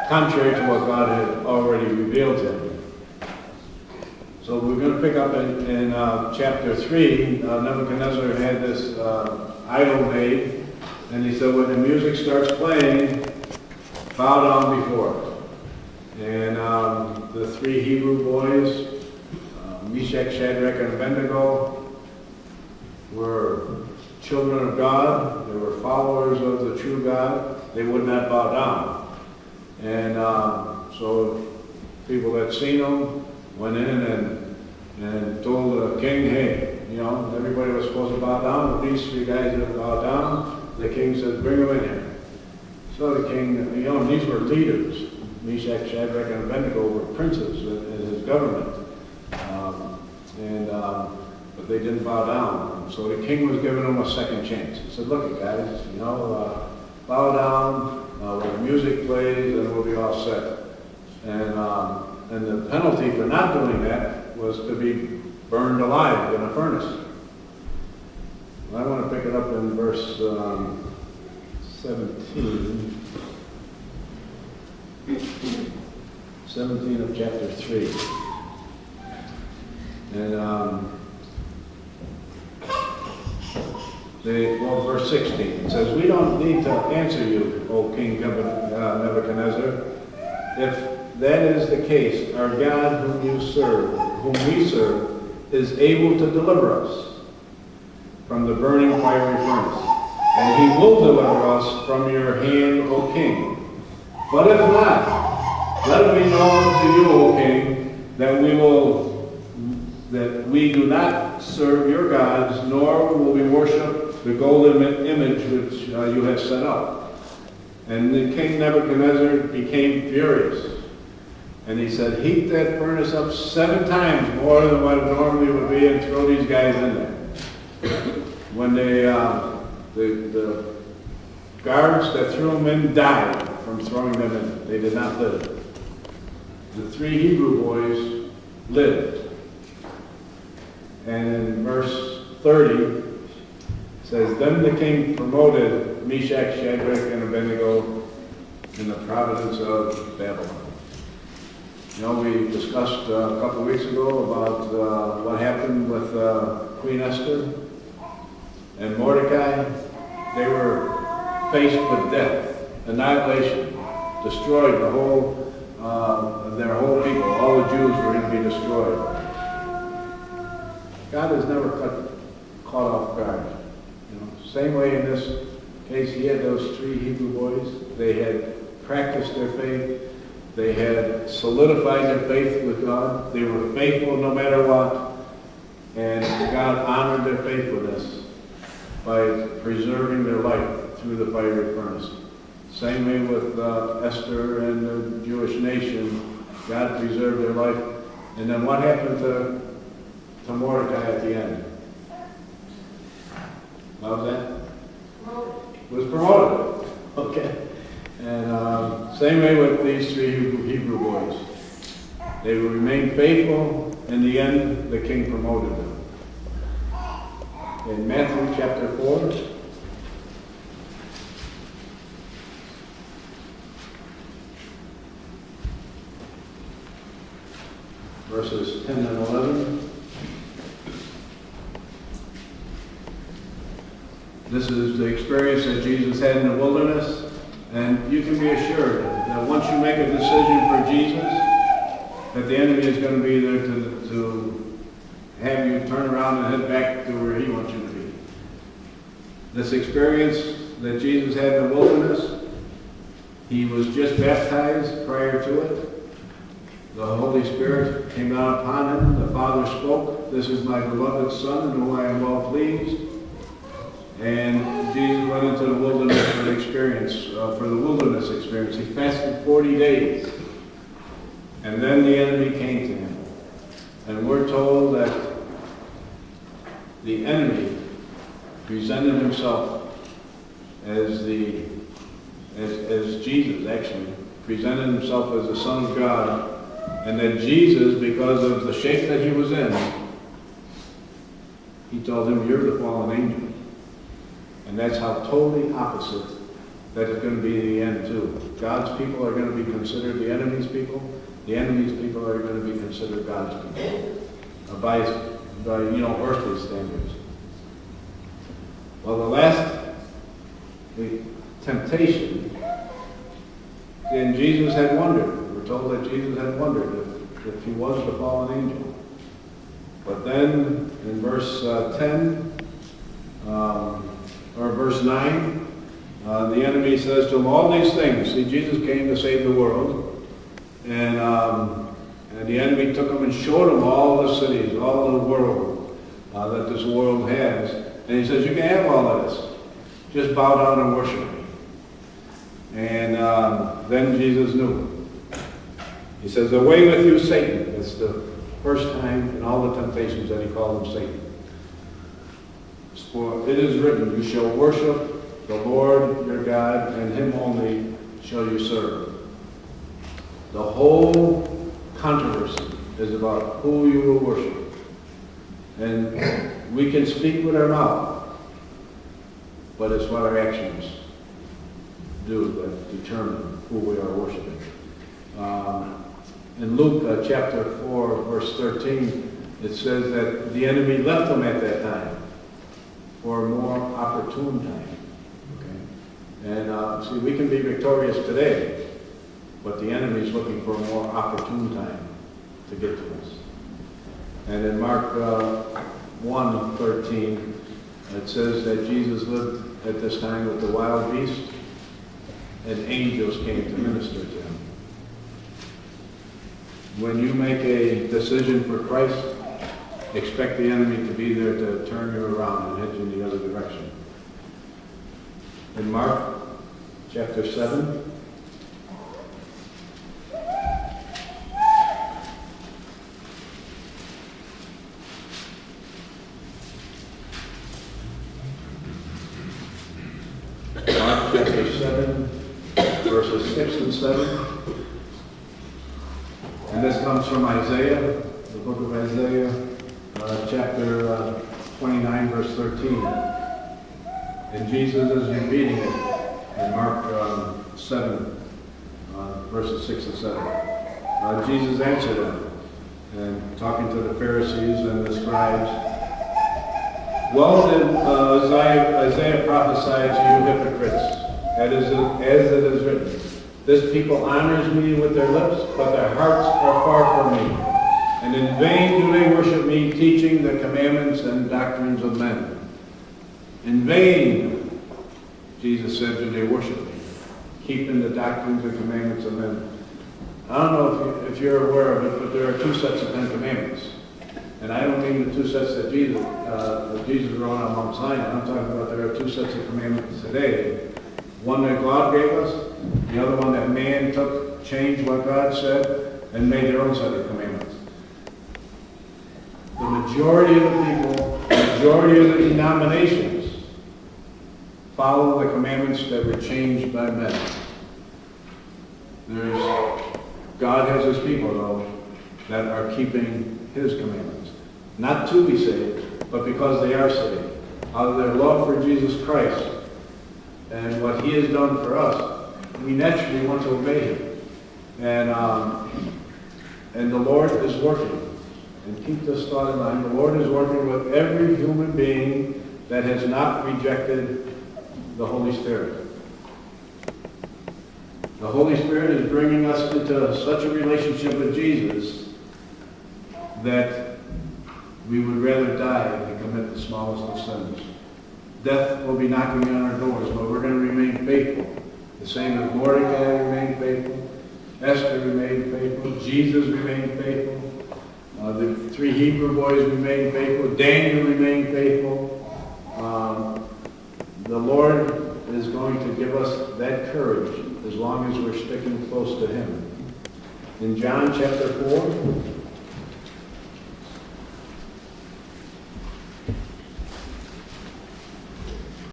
contrary to what God had already revealed to him. So we're going to pick up in chapter 3. Nebuchadnezzar had this idol made, and he said when the music starts playing, bow down before it. And the three Hebrew boys, Meshach, Shadrach, and Abednego, were children of God. They were followers of the true God. They would not bow down. And so people that seen them went in and told the king, hey, everybody was supposed to bow down, but these three guys didn't bow down. The king said, bring them in here. So the king, these were leaders. Meshach, Shadrach, and Abednego were princes in his government. But they didn't bow down. So the king was giving them a second chance. He said, look, guys, bow down when the music plays, and we'll be all set. And the penalty for not doing that was to be burned alive in a furnace. I want to pick it up in verse 17. 17 of chapter 3. And verse 16. It says, we don't need to answer you, O King Nebuchadnezzar. If that is the case, our God whom we serve, is able to deliver us from the burning fiery furnace. And he will deliver us from your hand, O King. But if not, let it be known to you, O King, that we do not serve your gods, nor will we worship the golden image which you have set up. And the king Nebuchadnezzar became furious. And he said, heat that furnace up 7 times more than what it normally would be, and throw these guys in there. When the guards that threw them in died from throwing them in. They did not live. The 3 Hebrew boys lived. And in verse 30, it says, then the king promoted Meshach, Shadrach, and Abednego in the province of Babylon. We discussed a couple weeks ago about what happened with Queen Esther and Mordecai. They were faced with death, annihilation, destroyed their whole people. All the Jews were going to be destroyed. God is never caught off guard. Same way in this case, he had those 3 Hebrew boys. They had practiced their faith. They had solidified their faith with God. They were faithful no matter what. And God honored their faithfulness by preserving their life through the fiery furnace. Same way with Esther and the Jewish nation. God preserved their life. And then what happened to Mordecai at the end? What was that? Was promoted. Okay. And same way with these 3 Hebrew boys. They remained faithful. In the end, the king promoted them. In Matthew chapter 4, verses 10 and 11. This is the experience that Jesus had in the wilderness. And you can be assured that once you make a decision for Jesus, that the enemy is going to be there to have you turn around and head back to where he wants you to be. This experience that Jesus had in the wilderness, he was just baptized prior to it. The Holy Spirit came down upon him. The Father spoke, "This is my beloved Son, in whom I am well pleased." And Jesus went into the wilderness for the wilderness experience. He fasted 40 days. And then the enemy came to him. And we're told that the enemy presented himself as Jesus, actually, presented himself as the Son of God. And that Jesus, because of the shape that he was in, he told him, "You're the fallen angel." And that's how totally opposite that is going to be the end too. God's people are going to be considered the enemy's people. The enemy's people are going to be considered God's people by earthly standards. Well, the temptation, and Jesus had wondered. We're told that Jesus had wondered if he was the fallen angel. But then in verse 10 or verse 9, the enemy says to him, all these things. See, Jesus came to save the world. And the enemy took him and showed him all the cities, all the world that this world has. And he says, you can have all of this. Just bow down and worship me. And then Jesus knew. He says, away with you, Satan. That's the first time in all the temptations that he called him Satan. For it is written, you shall worship the Lord your God, and him only shall you serve. The whole controversy is about who you will worship. And we can speak with our mouth, but it's what our actions do that determine who we are worshiping. In Luke chapter 4, verse 13, it says that the enemy left them at that time for a more opportune time. Okay? And see, we can be victorious today, but the enemy is looking for a more opportune time to get to us. And in Mark 1:13, it says that Jesus lived at this time with the wild beasts, and angels came to minister to him. When you make a decision for Christ, expect the enemy to be there to turn you around and head you in the other direction. In Mark chapter 7, Mark chapter 7, verses 6 and 7. And this comes from Isaiah, the book of Isaiah, chapter 29, verse 13. And Jesus is repeating it in Mark 7, verses 6 and 7. Jesus answered them, and talking to the Pharisees and the scribes, well did Isaiah prophesied to you hypocrites, as it is written, this people honors me with their lips, but their hearts are far from me. And in vain do they worship me, teaching the commandments and doctrines of men. In vain, Jesus said, do they worship me, keeping the doctrines and commandments of men. I don't know if you're aware of it, but there are two sets of 10 commandments. And I don't mean the two sets that Jesus wrote on Mount Sinai. I'm talking about there are two sets of commandments today. One that God gave us, the other one that man took, changed what God said, and made their own set of commandments. The majority of the people, the majority of the denominations, follow the commandments that were changed by men. God has his people, though, that are keeping his commandments. Not to be saved, but because they are saved. Out of their love for Jesus Christ and what he has done for us, we naturally want to obey him. And the Lord is working. And keep this thought in mind. The Lord is working with every human being that has not rejected the Holy Spirit. The Holy Spirit is bringing us into such a relationship with Jesus that we would rather die than commit the smallest of sins. Death will be knocking on our doors, but we're going to remain faithful. The same as Mordecai remained faithful, Esther remained faithful, Jesus remained faithful, the three Hebrew boys remained faithful, Daniel remained faithful. The Lord is going to give us that courage as long as we're sticking close to him. In John chapter 4,